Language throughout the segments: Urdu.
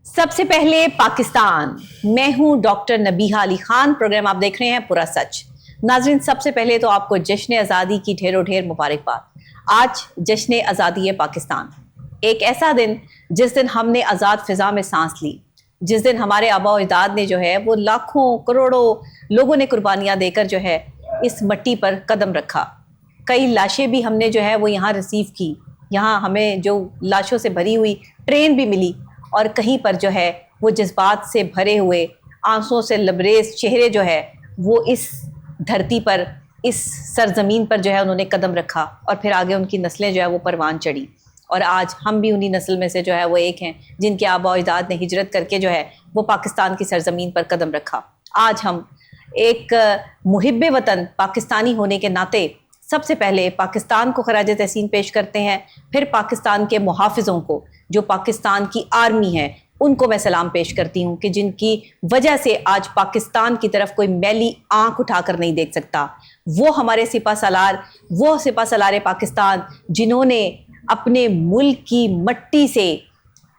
سب سے پہلے پاکستان، میں ہوں ڈاکٹر نبیہہ علی خان، پروگرام آپ دیکھ رہے ہیں پورا سچ۔ ناظرین، سب سے پہلے تو آپ کو جشن آزادی کی ڈھیروں ڈھیر مبارکباد۔ آج جشن آزادی پاکستان، ایک ایسا دن جس دن ہم نے آزاد فضا میں سانس لی، جس دن ہمارے آباء و اجداد نے جو ہے وہ لاکھوں کروڑوں لوگوں نے قربانیاں دے کر جو ہے اس مٹی پر قدم رکھا۔ کئی لاشیں بھی ہم نے جو ہے وہ یہاں ریسیو کی، یہاں ہمیں جو لاشوں سے بھری ہوئی ٹرین بھی ملی، اور کہیں پر جو ہے وہ جذبات سے بھرے ہوئے آنسوؤں سے لبریز چہرے جو ہے وہ اس دھرتی پر، اس سرزمین پر جو ہے انہوں نے قدم رکھا، اور پھر آگے ان کی نسلیں جو ہے وہ پروان چڑھی، اور آج ہم بھی انہی نسل میں سے جو ہے وہ ایک ہیں جن کے آباء و اجداد نے ہجرت کر کے جو ہے وہ پاکستان کی سرزمین پر قدم رکھا۔ آج ہم ایک محب وطن پاکستانی ہونے کے ناطے سب سے پہلے پاکستان کو خراج تحسین پیش کرتے ہیں، پھر پاکستان کے محافظوں کو جو پاکستان کی آرمی ہے ان کو میں سلام پیش کرتی ہوں کہ جن کی وجہ سے آج پاکستان کی طرف کوئی میلی آنکھ اٹھا کر نہیں دیکھ سکتا۔ وہ ہمارے سپہ سالار، وہ سپہ سالار پاکستان جنہوں نے اپنے ملک کی مٹی سے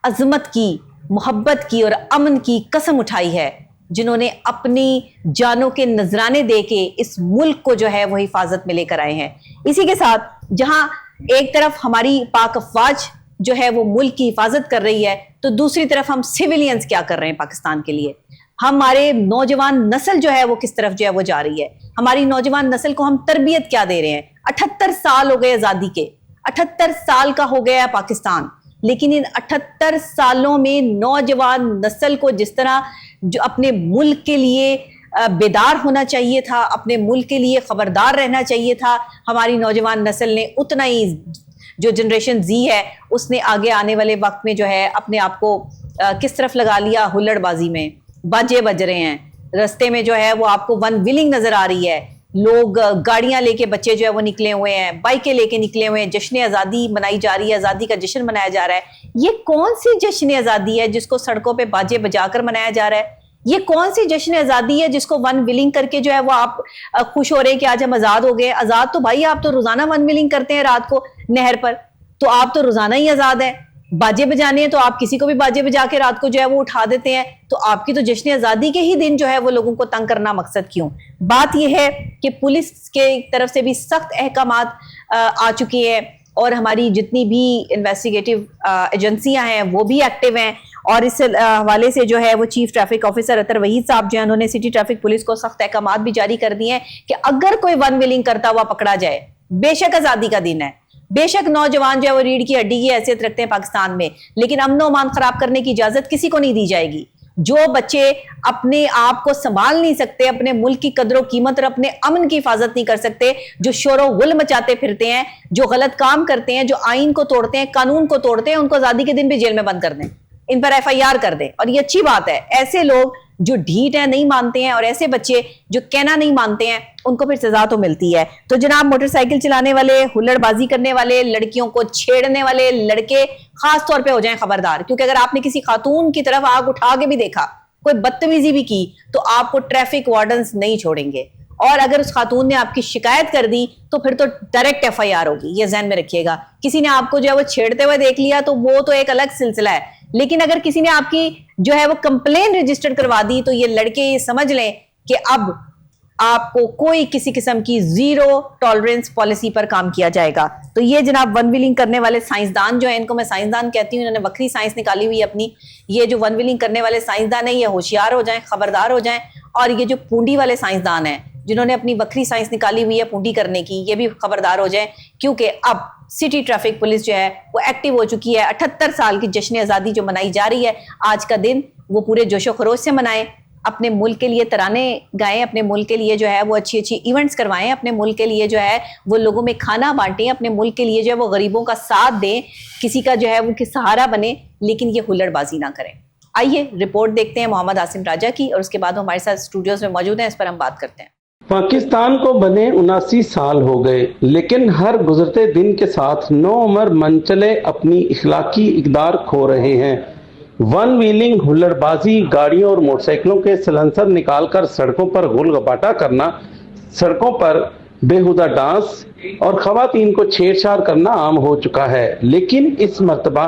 عظمت کی، محبت کی اور امن کی قسم اٹھائی ہے، جنہوں نے اپنی جانوں کے نذرانے دے کے اس ملک کو جو ہے وہ حفاظت میں لے کر آئے ہیں۔ اسی کے ساتھ جہاں ایک طرف ہماری پاک افواج جو ہے وہ ملک کی حفاظت کر رہی ہے، تو دوسری طرف ہم سیویلینز کیا کر رہے ہیں پاکستان کے لیے؟ ہمارے نوجوان نسل جو ہے وہ کس طرف جو ہے وہ جا رہی ہے؟ ہماری نوجوان نسل کو ہم تربیت کیا دے رہے ہیں؟ 78 سال ہو گئے آزادی کے، 78 سال کا ہو گیا پاکستان، لیکن ان 78 سالوں میں نوجوان نسل کو جس طرح جو اپنے ملک کے لیے بیدار ہونا چاہیے تھا، اپنے ملک کے لیے خبردار رہنا چاہیے تھا، ہماری نوجوان نسل نے اتنا ہی جو جنریشن زی ہے اس نے آگے آنے والے وقت میں جو ہے اپنے آپ کو کس طرف لگا لیا؟ ہلڑ بازی میں باجے بج رہے ہیں، رستے میں جو ہے وہ آپ کو ون ویلنگ نظر آ رہی ہے، لوگ گاڑیاں لے کے، بچے جو ہے وہ نکلے ہوئے ہیں، بائکیں لے کے نکلے ہوئے ہیں، جشن آزادی منائی جا رہی ہے، آزادی کا جشن منایا جا رہا ہے۔ یہ کون سی جشن آزادی ہے جس کو سڑکوں پہ باجے بجا کر منایا جا رہا ہے؟ یہ کون سی جشن آزادی ہے جس کو ون ویلنگ کر کے جو ہے وہ آپ خوش ہو رہے ہیں کہ آج ہم آزاد ہو گئے؟ آزاد تو بھائی آپ تو روزانہ ون ویلنگ کرتے ہیں رات کو نہر پر، تو آپ تو روزانہ ہی آزاد ہیں۔ باجے بجانے ہیں تو آپ کسی کو بھی باجے بجا کے رات کو جو ہے وہ اٹھا دیتے ہیں، تو آپ کی تو جشن آزادی کے ہی دن جو ہے وہ لوگوں کو تنگ کرنا مقصد کیوں؟ بات یہ ہے کہ پولیس کے طرف سے بھی سخت احکامات آ چکے ہیں، اور ہماری جتنی بھی انویسٹیگیٹو ایجنسیاں ہیں وہ بھی ایکٹیو ہیں، اور اس حوالے سے جو ہے وہ چیف ٹریفک آفیسر اطہر وحید صاحب جو ہے انہوں نے سٹی ٹریفک پولیس کو سخت احکامات بھی جاری کر دیے ہیں کہ اگر کوئی ون ویلنگ کرتا ہوا پکڑا جائے، بے شک آزادی کا دن ہے، بے شک نوجوان جو ہے وہ ریڑھ کی ہڈی کی حیثیت رکھتے ہیں پاکستان میں، لیکن امن و امان خراب کرنے کی اجازت کسی کو نہیں دی جائے گی۔ جو بچے اپنے آپ کو سنبھال نہیں سکتے، اپنے ملک کی قدر و قیمت اور اپنے امن کی حفاظت نہیں کر سکتے، جو شور و غل مچاتے پھرتے ہیں، جو غلط کام کرتے ہیں، جو آئین کو توڑتے ہیں، قانون کو توڑتے ہیں، ان کو آزادی کے دن بھی جیل میں بند کر دیں، ان پر FIR کر دیں، اور یہ اچھی بات ہے۔ ایسے لوگ جو ڈھیٹ ہیں، نہیں مانتے ہیں، اور ایسے بچے جو کہنا نہیں مانتے ہیں، ان کو پھر سزا تو ملتی ہے۔ تو جناب، موٹر سائیکل چلانے والے، ہلڑ بازی کرنے والے، لڑکیوں کو چھیڑنے والے لڑکے خاص طور پہ ہو جائیں خبردار، کیونکہ اگر آپ نے کسی خاتون کی طرف آگ اٹھا کے بھی دیکھا، کوئی بدتمیزی بھی کی، تو آپ کو ٹریفک وارڈنز نہیں چھوڑیں گے، اور اگر اس خاتون نے آپ کی شکایت کر دی تو پھر تو ڈائریکٹ FIR ہوگی، یہ ذہن میں رکھیے گا۔ کسی نے آپ کو جو ہے وہ چھیڑتے ہوئے دیکھ لیا تو وہ تو ایک الگ سلسلہ ہے، لیکن اگر کسی نے آپ کی جو ہے وہ کمپلین رجسٹر کروا دی تو یہ لڑکے یہ سمجھ لیں کہ اب آپ کو کوئی کسی قسم کی زیرو ٹالرنس پالیسی پر کام کیا جائے گا۔ تو یہ جناب ون ویلنگ کرنے والے سائنسدان جو ہیں، ان کو میں سائنسدان کہتی ہوں، انہوں نے وکری سائنس نکالی ہوئی ہے اپنی۔ یہ جو ون ویلنگ کرنے والے سائنسدان ہیں یہ ہوشیار ہو جائیں، خبردار ہو جائیں، اور یہ جو پونڈی والے سائنسدان ہیں جنہوں نے اپنی وکری سائنس نکالی ہوئی ہے پونڈی کرنے کی، یہ بھی خبردار ہو جائیں، کیونکہ اب سٹی ٹریفک پولیس جو ہے وہ ایکٹیو ہو چکی ہے۔ 78 سال کی جشن آزادی جو منائی جا رہی ہے، آج کا دن وہ پورے جوش و خروش سے منائیں، اپنے ملک کے لیے ترانے گائیں، اپنے ملک کے لیے جو ہے وہ اچھی اچھی ایونٹس کروائیں، اپنے ملک کے لیے جو ہے وہ لوگوں میں کھانا بانٹیں، اپنے ملک کے لیے جو ہے وہ غریبوں کا ساتھ دیں، کسی کا جو ہے وہ سہارا بنے، لیکن یہ ہلڑ بازی نہ کریں۔ آئیے رپورٹ دیکھتے ہیں محمد عاصم راجہ کی، اور اس کے بعد ہمارے ساتھ اسٹوڈیوز میں موجود ہیں، اس پر ہم بات کرتے ہیں۔ پاکستان کو بنے 79 سال ہو گئے، لیکن ہر گزرتے دن کے ساتھ نوعمر منچلے اپنی اخلاقی اقدار کھو رہے ہیں۔ ون ویلنگ، ہلڑ بازی، گاڑیوں اور موٹر سائیکلوں کے سلنسر نکال کر سڑکوں پر غل غباٹہ کرنا، سڑکوں پر بےہودہ ڈانس اور خواتین کو چھیڑ چھاڑ کرنا عام ہو چکا ہے، لیکن اس مرتبہ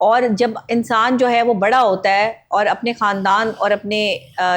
اور جب انسان جو ہے وہ بڑا ہوتا ہے اور اپنے خاندان اور اپنے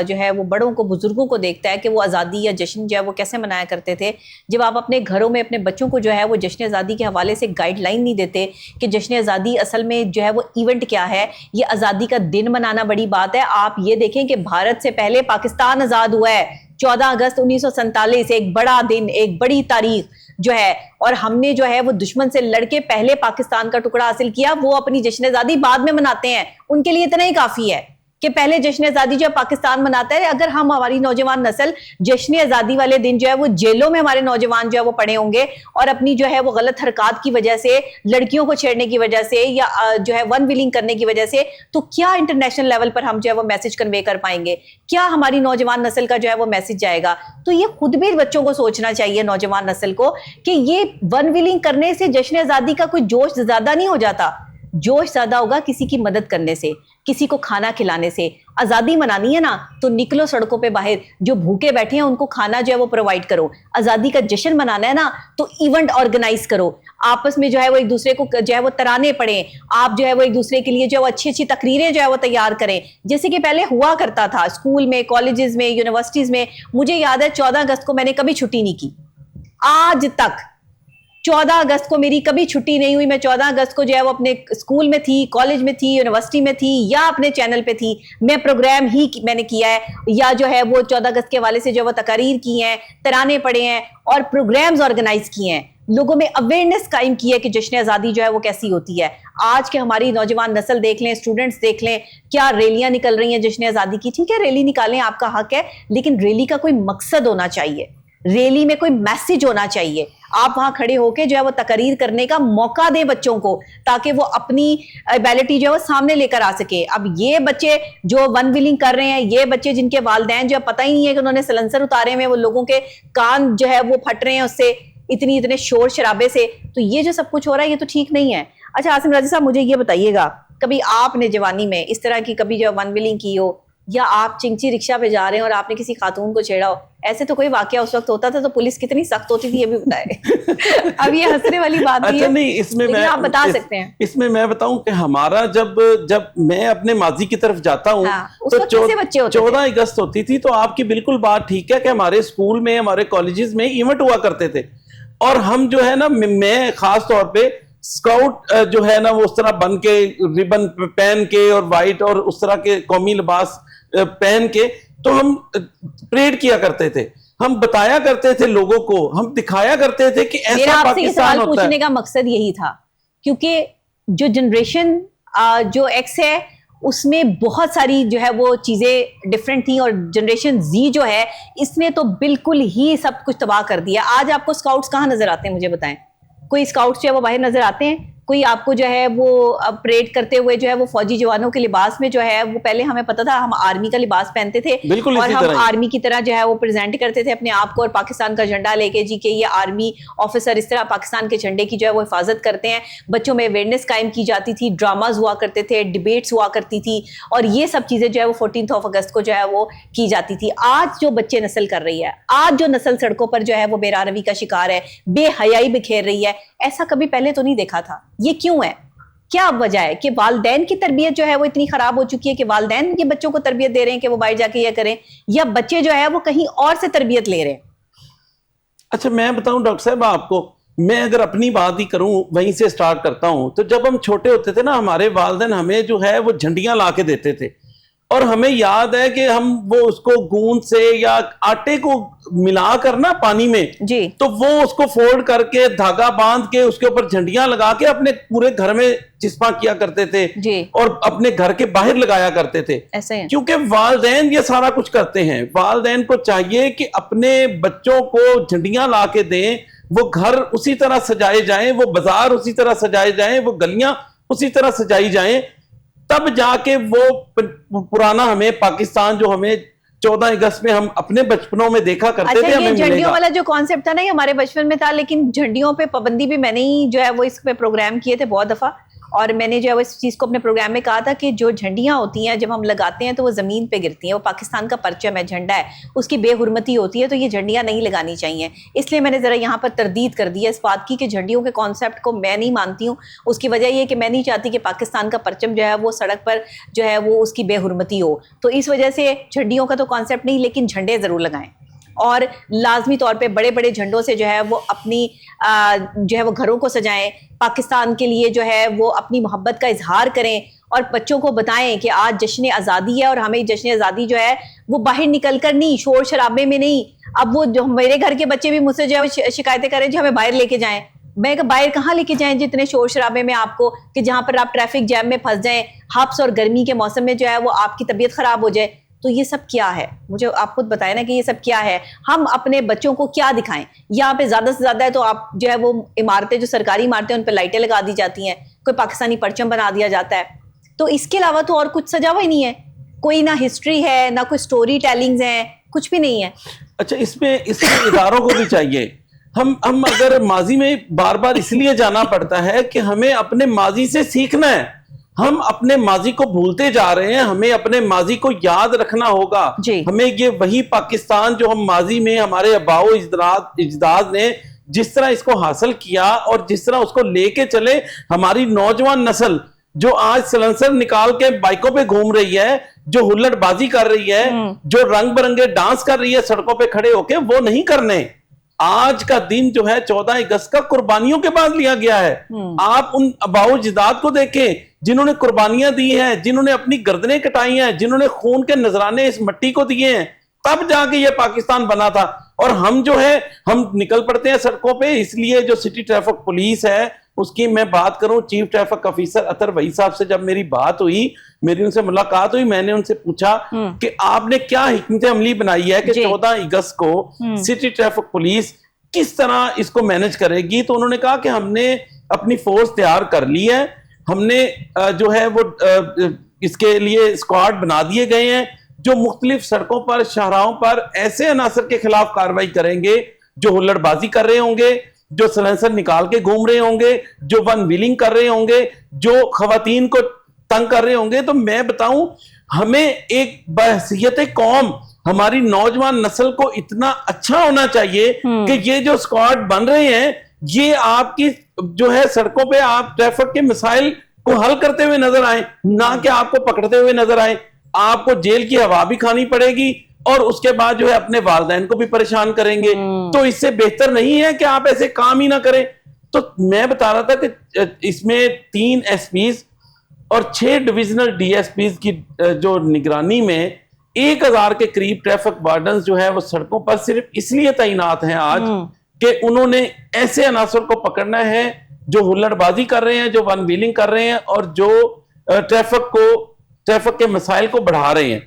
جو ہے وہ بڑوں کو بزرگوں کو دیکھتا ہے کہ وہ آزادی یا جشن جو ہے وہ کیسے منایا کرتے تھے، جب آپ اپنے گھروں میں اپنے بچوں کو جو ہے وہ جشن آزادی کے حوالے سے گائیڈ لائن نہیں دیتے کہ جشن آزادی اصل میں جو ہے وہ ایونٹ کیا ہے، یہ آزادی کا دن منانا بڑی بات ہے۔ آپ یہ دیکھیں کہ بھارت سے پہلے پاکستان آزاد ہوا ہے 14 اگست 1947، ایک بڑا دن، ایک بڑی تاریخ جو ہے، اور ہم نے جو ہے وہ دشمن سے لڑ کے پہلے پاکستان کا ٹکڑا حاصل کیا۔ وہ اپنی جشن آزادی بعد میں مناتے ہیں، ان کے لیے اتنا ہی کافی ہے کہ پہلے جشن آزادی جو پاکستان مناتا ہے۔ اگر ہم ہماری نوجوان نسل جشن آزادی والے دن جو ہے وہ جیلوں میں ہمارے نوجوان جو ہے وہ پڑے ہوں گے اور اپنی جو ہے وہ غلط حرکات کی وجہ سے، لڑکیوں کو چھیڑنے کی وجہ سے یا جو ہے ون ویلنگ کرنے کی وجہ سے، تو کیا انٹرنیشنل لیول پر ہم جو ہے وہ میسج کنوے کر پائیں گے؟ کیا ہماری نوجوان نسل کا جو ہے وہ میسج جائے گا؟ تو یہ خود بھی بچوں کو سوچنا چاہیے، نوجوان نسل کو، کہ یہ ون ویلنگ کرنے سے جشن آزادی کا کوئی جوش زیادہ نہیں ہو جاتا۔ جوش زیادہ ہوگا کسی کی مدد کرنے سے، کسی کو کھانا کھلانے سے۔ آزادی منانی ہے نا تو نکلو سڑکوں پہ باہر، جو بھوکے بیٹھے ہیں ان کو کھانا جو ہے وہ پرووائڈ کرو۔ آزادی کا جشن منانا ہے نا تو ایونٹ آرگنائز کرو، آپس میں جو ہے وہ ایک دوسرے کو جو ہے وہ ترانے پڑھیں، آپ جو ہے وہ ایک دوسرے کے لیے جو ہے وہ اچھی اچھی تقریریں جو ہے وہ تیار کریں، جیسے کہ پہلے ہوا کرتا تھا اسکول میں، کالجز میں، یونیورسٹیز میں۔ مجھے یاد ہے 14 اگست کو میں نے کبھی چھٹی نہیں کی، آج تک 14 اگست کو میری کبھی چھٹی نہیں ہوئی۔ میں 14 اگست کو جو ہے وہ اپنے اسکول میں تھی، کالج میں تھی، یونیورسٹی میں تھی، یا اپنے چینل پہ تھی، میں پروگرام ہی میں نے کیا ہے، یا جو ہے وہ 14 اگست کے حوالے سے جو وہ تقاریر کی ہیں، ترانے پڑھے ہیں اور پروگرامز آرگنائز کیے ہیں، لوگوں میں اویئرنیس قائم کی ہے کہ جشن آزادی جو ہے وہ کیسی ہوتی ہے۔ آج کے ہماری نوجوان نسل دیکھ لیں، اسٹوڈنٹس دیکھ لیں، کیا ریلیاں نکل رہی ہیں جشن آزادی کی۔ ٹھیک ہے ریلی نکالیں، آپ کا حق ہے، لیکن ریلی کا کوئی مقصد ہونا چاہیے، ریلی میں کوئی میسج ہونا چاہیے۔ آپ وہاں کھڑے ہو کے جو ہے وہ تقریر کرنے کا موقع دیں بچوں کو، تاکہ وہ اپنی ایبیلٹی جو ہے وہ سامنے لے کر آ سکے۔ اب یہ بچے جو ون ویلنگ کر رہے ہیں، یہ بچے جن کے والدین جو ہے پتہ ہی نہیں ہے کہ انہوں نے سلنسر اتارے ہوئے، وہ لوگوں کے کان جو ہے وہ پھٹ رہے ہیں اس سے، اتنے شور شرابے سے، تو یہ جو سب کچھ ہو رہا ہے یہ تو ٹھیک نہیں ہے۔ اچھا عاصم راضی صاحب، مجھے یہ بتائیے گا، کبھی آپ نے جوانی میں اس طرح کی کبھی جو ون ویلنگ کی ہو، یا آپ چنگچی رکشہ پہ جا رہے ہیں اور آپ نے کسی خاتون کو چھیڑا ہو، ایسے تو کوئی واقعہ اس وقت ہوتا تھا تو پولیس کتنی سخت ہوتی تھی یہ بھی بتائے۔ اب یہ ہنسنے والی بات اچھا نہیں، اس میں آپ بتا سکتے ہیں۔ اس میں میں بتاؤں کہ ہمارا جب میں اپنے ماضی کی طرف جاتا ہوں تو 14 اگست ہوتی تھی، تو آپ کی بالکل بات ٹھیک ہے کہ ہمارے اسکول میں، ہمارے کالجز میں ایونٹ ہوا کرتے تھے، اور ہم جو ہے نا، میں خاص طور پہ اسکاؤٹ جو ہے نا وہ اس طرح بن کے، ریبن پہن کے اور وائٹ اور اس طرح کے قومی لباس پہن کے، تو ہم پریڈ کیا کرتے تھے، ہم بتایا کرتے تھے لوگوں کو، ہم دکھایا کرتے تھے کہ ایسا پاکستان ہوتا ہے۔ پوچھنے کا مقصد یہی تھا، کیونکہ جو جنریشن جو ایکس ہے اس میں بہت ساری جو ہے وہ چیزیں ڈفرینٹ تھیں، اور جنریشن زی جو ہے اس نے تو بالکل ہی سب کچھ تباہ کر دیا۔ آج آپ کو اسکاؤٹس کہاں نظر آتے ہیں مجھے بتائیں؟ کوئی اسکاؤٹس جو ہے وہ باہر نظر آتے ہیں؟ کوئی آپ کو جو ہے وہ پریڈ کرتے ہوئے جو ہے وہ فوجی جوانوں کے لباس میں جو ہے وہ، پہلے ہمیں پتا تھا ہم آرمی کا لباس پہنتے تھے اور ہم آرمی کی طرح جو ہے وہ پریزنٹ کرتے تھے اپنے آپ کو، اور پاکستان کا جھنڈا لے کے، جی کہ یہ آرمی آفیسر اس طرح پاکستان کے جھنڈے کی جو ہے وہ حفاظت کرتے ہیں۔ بچوں میں اویئرنیس قائم کی جاتی تھی، ڈراماز ہوا کرتے تھے، ڈبیٹس ہوا کرتی تھی، اور یہ سب چیزیں جو ہے وہ 14 اگست کو جو ہے وہ کی جاتی تھی۔ آج جو بچے نسل کر رہی ہے، آج جو نسل سڑکوں پر جو ہے وہ بے روی کا شکار ہے، بے حیائی بکھیر رہی ہے، ایسا کبھی پہلے تو نہیں دیکھا تھا۔ یہ کیوں ہے؟ کیا وجہ ہے کہ والدین کی تربیت جو ہے وہ اتنی خراب ہو چکی ہے کہ والدین کے بچوں کو تربیت دے رہے ہیں کہ وہ باہر جا کے یہ کریں، یا بچے جو ہے وہ کہیں اور سے تربیت لے رہے ہیں؟ اچھا میں بتاؤں ڈاکٹر صاحب آپ کو، میں اگر اپنی بات ہی کروں، وہیں سے سٹارٹ کرتا ہوں، تو جب ہم چھوٹے ہوتے تھے نا، ہمارے والدین ہمیں جو ہے وہ جھنڈیاں لا کے دیتے تھے، اور ہمیں یاد ہے کہ ہم وہ اس کو گوند سے یا آٹے کو ملا کر نا پانی میں، جی، تو وہ اس کو فولڈ کر کے دھاگا باندھ کے اس کے اوپر جھنڈیاں لگا کے اپنے پورے گھر میں چسپاں کیا کرتے تھے، جی، اور اپنے گھر کے باہر لگایا کرتے تھے، ایسے ہیں، کیونکہ والدین یہ سارا کچھ کرتے ہیں۔ والدین کو چاہیے کہ اپنے بچوں کو جھنڈیاں لا کے دیں، وہ گھر اسی طرح سجائے جائیں، وہ بازار اسی طرح سجائے جائیں، وہ گلیاں اسی طرح سجائی جائیں، تب جا کے وہ پرانا ہمیں پاکستان جو ہمیں 14 اگست میں ہم اپنے بچپنوں میں دیکھا کرتے تھے، ہمیں ملے گا۔ جھنڈیوں والا جو کانسیپٹ تھا نا، یہ ہمارے بچپن میں تھا، لیکن جھنڈیوں پہ پابندی بھی میں نے ہی جو ہے وہ اس پہ پروگرام کیے تھے بہت دفعہ، اور میں نے جو ہے وہ اس چیز کو اپنے پروگرام میں کہا تھا کہ جو جھنڈیاں ہوتی ہیں جب ہم لگاتے ہیں تو وہ زمین پہ گرتی ہیں, وہ پاکستان کا پرچم ہے, جھنڈا ہے, اس کی بے حرمتی ہوتی ہے, تو یہ جھنڈیاں نہیں لگانی چاہیے. اس لیے میں نے ذرا یہاں پر تردید کر دی ہے اس بات کی کہ جھنڈیوں کے کانسیپٹ کو میں نہیں مانتی ہوں. اس کی وجہ یہ کہ میں نہیں چاہتی کہ پاکستان کا پرچم جو ہے وہ سڑک پر جو ہے وہ اس کی بے حرمتی ہو, تو اس وجہ سے جھنڈیوں کا تو کانسیپٹ نہیں, لیکن جھنڈے ضرور لگائیں. اور لازمی طور پہ بڑے بڑے جھنڈوں سے جو ہے وہ اپنی جو ہے وہ گھروں کو سجائیں, پاکستان کے لیے جو ہے وہ اپنی محبت کا اظہار کریں, اور بچوں کو بتائیں کہ آج جشن آزادی ہے اور ہمیں جشن آزادی جو ہے وہ باہر نکل کر نہیں, شور شرابے میں نہیں. اب وہ جو میرے گھر کے بچے بھی مجھ سے جو ہے شکایتیں کریں جو ہمیں باہر لے کے جائیں. میں کہ باہر کہاں لے کے جائیں جتنے شور شرابے میں آپ کو, کہ جہاں پر آپ ٹریفک جیم میں پھنس جائیں, ہاپس اور گرمی کے موسم میں جو ہے وہ آپ کی طبیعت خراب ہو جائے. تو یہ سب کیا ہے, مجھے آپ خود بتائیں نا کہ یہ سب کیا ہے. ہم اپنے بچوں کو کیا دکھائیں؟ یہاں پہ زیادہ سے زیادہ ہے تو آپ جو ہے وہ عمارتیں, جو سرکاری عمارتیں, ان پہ لائٹیں لگا دی جاتی ہیں, کوئی پاکستانی پرچم بنا دیا جاتا ہے. تو اس کے علاوہ تو اور کچھ سجا ہوا ہی نہیں ہے, کوئی نہ ہسٹری ہے, نہ کوئی سٹوری ٹیلنگز ہیں, کچھ بھی نہیں ہے. اچھا, اس میں اداروں کو بھی چاہیے. ہم اگر ماضی میں بار بار اس لیے جانا پڑتا ہے کہ ہمیں اپنے ماضی سے سیکھنا ہے. ہم اپنے ماضی کو بھولتے جا رہے ہیں, ہمیں اپنے ماضی کو یاد رکھنا ہوگا. ہمیں یہ وہی پاکستان جو ہم ماضی میں ہمارے آباء و اجداد نے جس طرح اس کو حاصل کیا اور جس طرح اس کو لے کے چلے, ہماری نوجوان نسل جو آج سلنسر نکال کے بائکوں پہ گھوم رہی ہے, جو ہلڑ بازی کر رہی ہے, جو رنگ برنگے ڈانس کر رہی ہے سڑکوں پہ کھڑے ہو کے, وہ نہیں کرنے. آج کا دن جو ہے 14 اگست کا قربانیوں کے بعد لیا گیا ہے. آپ ان آباء و اجداد کو دیکھیں جنہوں نے قربانیاں دی ہیں, جنہوں نے اپنی گردنیں کٹائی ہیں, جنہوں نے خون کے نذرانے اس مٹی کو دیے ہیں, تب جا کے یہ پاکستان بنا تھا. اور ہم جو ہے ہم نکل پڑتے ہیں سڑکوں پہ. اس لیے جو سٹی ٹریفک پولیس ہے اس کی میں بات کروں, چیف ٹریفک آفیسر اطہر وحید صاحب سے جب میری بات ہوئی, میری ان سے ملاقات ہوئی, میں نے ان سے پوچھا کہ آپ نے کیا حکمت عملی بنائی ہے کہ 14 اگست کو سٹی ٹریفک پولیس کس طرح اس کو مینج کرے گی. تو انہوں نے کہا کہ ہم نے اپنی فورس تیار کر لی ہے, ہم نے جو ہے وہ اس کے لیے اسکواڈ بنا دیے گئے ہیں جو مختلف سڑکوں پر, شاہراہوں پر ایسے عناصر کے خلاف کارروائی کریں گے جو ہلڑ بازی کر رہے ہوں گے, جو سلنسر نکال کے گھوم رہے ہوں گے, جو ون ویلنگ کر رہے ہوں گے, جو خواتین کو تنگ کر رہے ہوں گے. تو میں بتاؤں, ہمیں ایک بحیثیت قوم ہماری نوجوان نسل کو اتنا اچھا ہونا چاہیے کہ یہ جو اسکواڈ بن رہے ہیں یہ آپ کی جو ہے سڑکوں پہ آپ ٹریفک کے مسائل کو حل کرتے ہوئے نظر آئیں, نہ کہ آپ کو پکڑتے ہوئے نظر آئیں. آپ کو جیل کی ہوا بھی کھانی پڑے گی اور اس کے بعد جو ہے اپنے والدین کو بھی پریشان کریں گے. تو اس سے بہتر نہیں ہے کہ آپ ایسے کام ہی نہ کریں. تو میں بتا رہا تھا کہ اس میں 3 ایس پیز اور 6 ڈویژنل ڈی ایس پیز کی جو نگرانی میں 1000 کے قریب ٹریفک وارڈنز جو ہے وہ سڑکوں پر صرف اس لیے تعینات ہیں آج کہ انہوں نے ایسے عناصر کو پکڑنا ہے جو ہلڑ بازی کر رہے ہیں, جو ون ویلنگ کر رہے ہیں اور جو ٹریفک کے مسائل کو بڑھا رہے ہیں.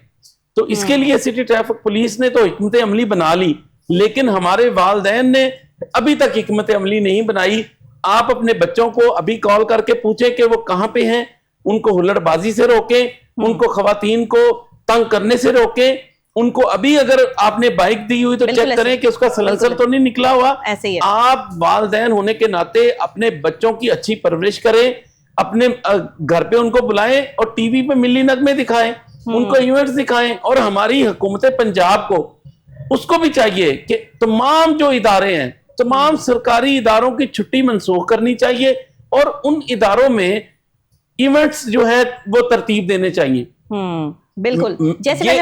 تو اس کے لیے سٹی ٹریفک پولیس نے تو حکمت عملی بنا لی, لیکن ہمارے والدین نے ابھی تک حکمت عملی نہیں بنائی. آپ اپنے بچوں کو ابھی کال کر کے پوچھیں کہ وہ کہاں پہ ہیں, ان کو ہلڑ بازی سے روکیں, ان کو خواتین کو تنگ کرنے سے روکیں, ان کو ابھی اگر آپ نے بائک دی ہوئی تو چیک کریں کہ اس کا سلنسر تو نہیں نکلا ہوا. آپ والدین ہونے کے ناطے اپنے بچوں کی اچھی پرورش کریں, اپنے گھر پہ ان کو بلائیں اور ٹی وی پہ ملی نغمے دکھائیں, ان کو ایونٹس دکھائیں. اور ہماری حکومت پنجاب کو اس کو بھی چاہیے کہ تمام جو ادارے ہیں, تمام سرکاری اداروں کی چھٹی منسوخ کرنی چاہیے اور ان اداروں میں ایونٹس جو ہے وہ ترتیب دینے چاہیے. بالکل جیسے پہلے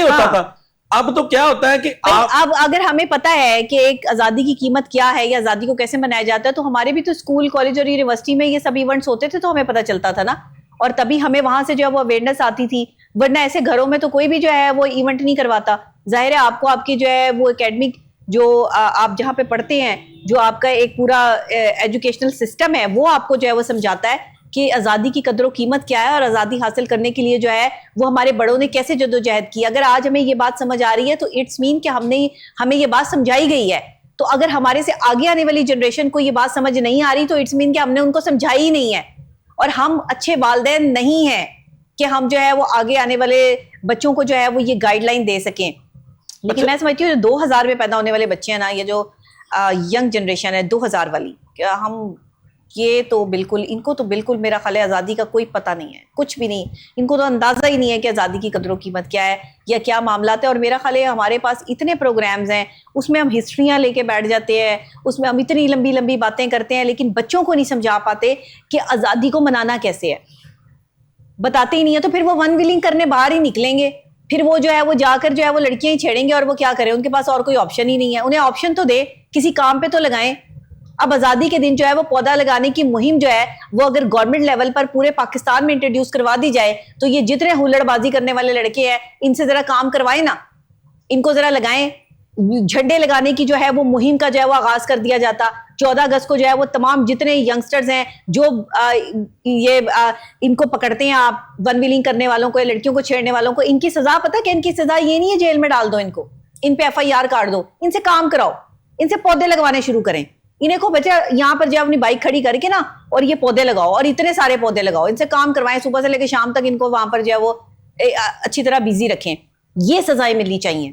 ہوتا تھا. اب تو کیا ہوتا ہے کہ اب اگر ہمیں پتا ہے کہ ایک آزادی کی قیمت کیا ہے یا آزادی کو کیسے منایا جاتا ہے, تو ہمارے بھی تو اسکول, کالج اور یونیورسٹی میں یہ سب ایونٹس ہوتے تھے تو ہمیں پتا چلتا تھا نا, اور تبھی ہمیں وہاں سے جو ہے وہ اویئرنیس آتی تھی. ورنہ ایسے گھروں میں تو کوئی بھی جو ہے وہ ایونٹ نہیں کرواتا. ظاہر ہے آپ کو آپ کی جو ہے وہ اکیڈمک جو آپ جہاں پہ پڑھتے ہیں, جو آپ کا ایک پورا ایجوکیشنل سسٹم ہے, وہ آپ کو جو ہے وہ سمجھاتا ہے کہ آزادی کی قدر و قیمت کیا ہے اور آزادی حاصل کرنے کے لیے جو ہے وہ ہمارے بڑوں نے کیسے جدوجہد کی. اگر آج ہمیں یہ بات سمجھ آ رہی ہے تو اٹس مین کہ ہمیں یہ بات سمجھائی گئی ہے. تو اگر ہمارے سے آگے آنے والی جنریشن کو یہ بات سمجھ نہیں آ رہی تو اٹس مین کہ ہم نے ان کو سمجھائی ہی نہیں ہے, اور ہم اچھے والدین نہیں ہیں کہ ہم جو ہے وہ آگے آنے والے بچوں کو جو ہے وہ یہ گائیڈ لائن دے سکیں. لیکن میں سمجھتی ہوں 2000 میں پیدا ہونے والے بچے ہیں نا, یہ جو ینگ جنریشن ہے 2000 والی, ہم یہ تو بالکل ان کو تو بالکل میرا خیال ہے آزادی کا کوئی پتہ نہیں ہے، کچھ بھی نہیں، ان کو تو اندازہ ہی نہیں ہے کہ آزادی کی قدر و قیمت کیا ہے یا کیا معاملات ہے. اور میرا خیال ہے ہمارے پاس اتنے پروگرامز ہیں، اس میں ہم ہسٹریاں لے کے بیٹھ جاتے ہیں، اس میں ہم اتنی لمبی لمبی باتیں کرتے ہیں، لیکن بچوں کو نہیں سمجھا پاتے کہ آزادی کو منانا کیسے ہے، بتاتے ہی نہیں ہے. تو پھر وہ ون ویلنگ کرنے باہر ہی نکلیں گے، پھر وہ جو ہے وہ جا کر جو ہے وہ لڑکیاں ہی چھیڑیں گے، اور وہ کیا کریں، ان کے پاس اور کوئی آپشن ہی نہیں ہے. انہیں آپشن تو دے، کسی کام پہ تو لگائیں. اب آزادی کے دن جو ہے وہ پودا لگانے کی مہم جو ہے وہ اگر گورنمنٹ لیول پر پورے پاکستان میں انٹروڈیوس کروا دی جائے تو یہ جتنے ہلڑ بازی کرنے والے لڑکے ہیں ان سے ذرا کام کروائیں نا، ان کو ذرا لگائیں. جھنڈے لگانے کی جو ہے وہ مہم کا جو ہے وہ آغاز کر دیا جاتا. 14 اگست کو جو ہے وہ تمام جتنے ینگسٹرز ہیں جو ان کو پکڑتے ہیں آپ ون ویلنگ کرنے والوں کو، لڑکیوں کو چھیڑنے والوں کو، ان کی سزا پتہ کہ ان کی سزا یہ نہیں ہے جیل میں ڈال دو ان کو، ان پہ FIR کاٹ دو، ان سے کام کراؤ، ان سے پودے لگوانے شروع کریں. انہیں کو بچے یہاں پر جو اپنی بائک کھڑی کر کے نا اور یہ پودے لگاؤ، اور اتنے سارے پودے لگاؤ، ان سے کام کروائیں، صبح سے لے کے شام تک ان کو وہاں پر جو ہے وہ اچھی طرح بیزی رکھیں. یہ سزائیں ملنی چاہیے.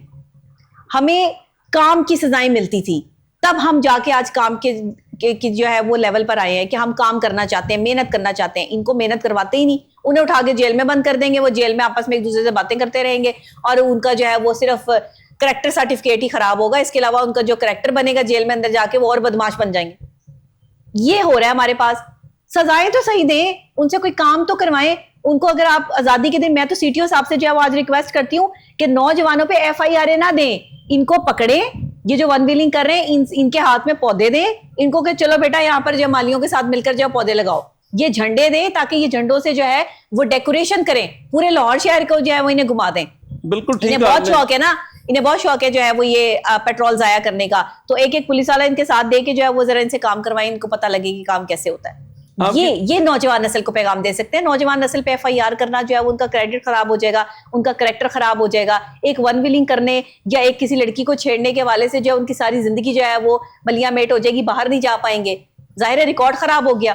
ہمیں کام کی سزائیں ملتی تھی، تب ہم جا کے آج کام کے جو ہے وہ لیول پر آئے ہیں کہ ہم کام کرنا چاہتے ہیں، محنت کرنا چاہتے ہیں. ان کو محنت کرواتے ہی نہیں، انہیں اٹھا کے جیل میں بند کر دیں گے، وہ جیل میں آپس میں ایک دوسرے سے باتیں کرتے رہیں گے، اور ان کا جو ہے وہ صرف کریکٹر سرٹیفکیٹ ہی خراب ہوگا، اس کے علاوہ ان کا جو کریکٹر بنے گا جیل میں اندر جا کے وہ اور بدماش بن جائیں گے. یہ ہو رہا ہے ہمارے پاس. سزائیں تو صحیح دیں، ان سے کوئی کام تو کروائیں. ان کو اگر آپ آزادی کے دن، میں تو CTO صاحب سے جو ہے وہ آج ریکویسٹ کرتی ہوں کہ نوجوانوں پہ FIR نہ دیں، ان کو پکڑیں، یہ جو ون ویلنگ کر رہے ہیں ان کے ہاتھ میں پودے دیں، ان کو کہ چلو بیٹا یہاں پر جو مالیوں کے ساتھ مل کر جو پودے لگاؤ. یہ جھنڈے دیں تاکہ یہ جھنڈوں سے جو ہے وہ ڈیکوریشن کریں، پورے لاہور شہر کو جو ہے وہ انہیں گھما دیں. بالکل ٹھیک، انہیں بہت شوق ہے نا، انہیں بہت شوق ہے جو ہے وہ یہ پیٹرول ضائع کرنے کا. تو ایک ایک پولیس والا ان کے ساتھ دے کے جو ہے وہ ذرا ان سے کام کروائیں، ان کو پتہ لگے کہ کام کیسے ہوتا ہے. یہ نوجوان نسل کو پیغام دے سکتے ہیں. نوجوان نسل پہ FIR کرنا جو ہے ان کا کریڈٹ خراب ہو جائے گا، ان کا کریکٹر خراب ہو جائے گا. ایک ون ویلنگ کرنے یا ایک کسی لڑکی کو چھیڑنے کے حوالے سے جو ہے ان کی ساری زندگی جو ہے وہ ملیاں میٹ ہو جائے گی، باہر نہیں جا پائیں گے، ظاہر ہے ریکارڈ خراب ہو گیا.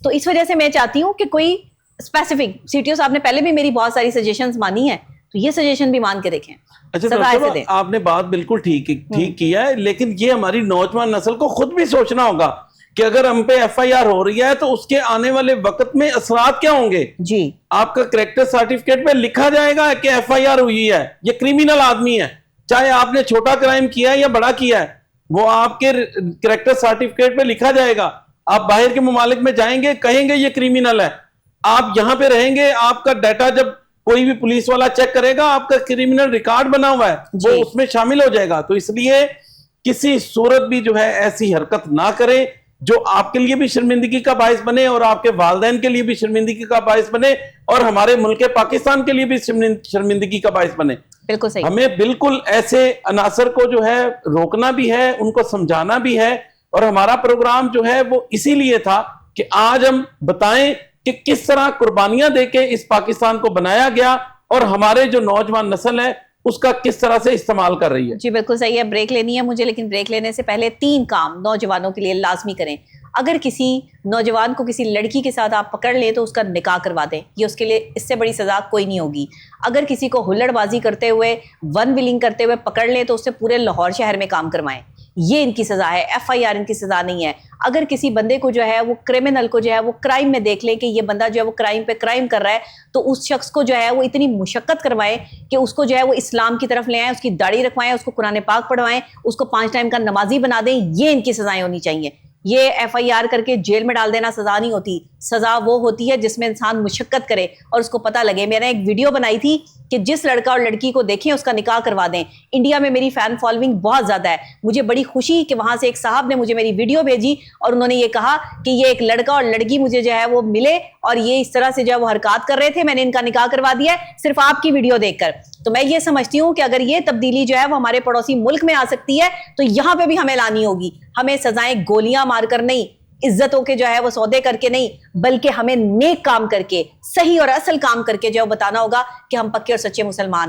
تو اس وجہ سے میں چاہتی ہوں کہ کوئی اسپیسیفک، CTO صاحب نے پہلے بھی میری بہت ساری سجیشنز مانی ہیں، تو یہ سجیشن بھی مان کے دیکھیں. اچھا، آپ نے بات بالکل ٹھیک کیا ہے، لیکن یہ ہماری نوجوان نسل کو خود بھی سوچنا ہوگا کہ اگر ہم پہ FIR ہو رہی ہے تو اس کے آنے والے وقت میں اثرات کیا ہوں گے. جی، آپ کا کریکٹر سرٹیفکیٹ پہ لکھا جائے گا کہ FIR ہوئی ہے، یہ کرمینل آدمی ہے، چاہے آپ نے چھوٹا کرائم کیا ہے یا بڑا کیا ہے، وہ آپ کے کریکٹر سرٹیفکیٹ پہ لکھا جائے گا. آپ باہر کے ممالک میں جائیں گے، کہیں گے یہ کرمینل ہے. آپ یہاں پہ رہیں گے، آپ کا ڈیٹا جب کوئی بھی پولیس والا چیک کرے گا، آپ کا کرمینل ریکارڈ بنا ہوا ہے، وہ اس میں شامل ہو جائے گا. تو اس لیے کسی صورت بھی جو ہے ایسی حرکت نہ کریں جو آپ کے لیے بھی شرمندگی کا باعث بنے اور آپ کے والدین کے لیے بھی شرمندگی کا باعث بنے اور ہمارے ملک پاکستان کے لیے بھی شرمندگی کا باعث بنے. بالکل صحیح. ہمیں بالکل ایسے عناصر کو جو ہے روکنا بھی ہے، ان کو سمجھانا بھی ہے. اور ہمارا پروگرام جو ہے وہ اسی لیے تھا کہ آج ہم بتائیں کہ کس طرح قربانیاں دے کے اس پاکستان کو بنایا گیا اور ہمارے جو نوجوان نسل ہے اس کا کس طرح سے استعمال کر رہی ہے. جی بالکل صحیح ہے. بریک لینی ہے مجھے، لیکن بریک لینے سے پہلے 3 کام نوجوانوں کے لیے لازمی کریں. اگر کسی نوجوان کو کسی لڑکی کے ساتھ آپ پکڑ لیں تو اس کا نکاح کروا دیں، یہ اس کے لیے اس سے بڑی سزا کوئی نہیں ہوگی. اگر کسی کو ہلڑ بازی کرتے ہوئے، ون ویلنگ کرتے ہوئے پکڑ لیں تو اس سے پورے لاہور شہر میں کام کروائیں، یہ ان کی سزا ہے. FIR ان کی سزا نہیں ہے. اگر کسی بندے کو جو ہے وہ کرمنل کو جو ہے وہ کرائم میں دیکھ لیں کہ یہ بندہ جو ہے وہ کرائم پہ کرائم کر رہا ہے، تو اس شخص کو جو ہے وہ اتنی مشقت کروائیں کہ اس کو جو ہے وہ اسلام کی طرف لے آئیں، اس کی داڑھی رکھوائیں، اس کو قرآن پاک پڑھوائیں، اس کو 5 ٹائم کا نمازی بنا دیں. یہ ان کی سزائیں ہونی چاہیے. یہ FIR کر کے جیل میں ڈال دینا سزا نہیں ہوتی. سزا وہ ہوتی ہے جس میں انسان مشقت کرے اور اس کو پتہ لگے. میں نے ایک ویڈیو بنائی تھی کہ جس لڑکا اور لڑکی کو دیکھیں اس کا نکاح کروا دیں. انڈیا میں میری فین فالوئنگ بہت زیادہ ہے. مجھے بڑی خوشی کہ وہاں سے ایک صاحب نے مجھے میری ویڈیو بھیجی اور انہوں نے یہ کہا کہ یہ ایک لڑکا اور لڑکی مجھے جو ہے وہ ملے اور یہ اس طرح سے جو ہے وہ حرکات کر رہے تھے، میں نے ان کا نکاح کروا دیا ہے صرف آپ کی ویڈیو دیکھ کر. تو میں یہ سمجھتی ہوں کہ اگر یہ تبدیلی جو ہے وہ ہمارے پڑوسی ملک میں آ سکتی ہے تو یہاں پہ بھی ہمیں لانی ہوگی. ہمیں سزائیں گولیاں مار کر نہیں، عزتوں کے جو ہے وہ سودے کر کے نہیں، بلکہ ہمیں نیک کام کر کے، صحیح اور اصل کام کر کے جو بتانا ہوگا کہ ہم پکے اور سچے مسلمان ہیں.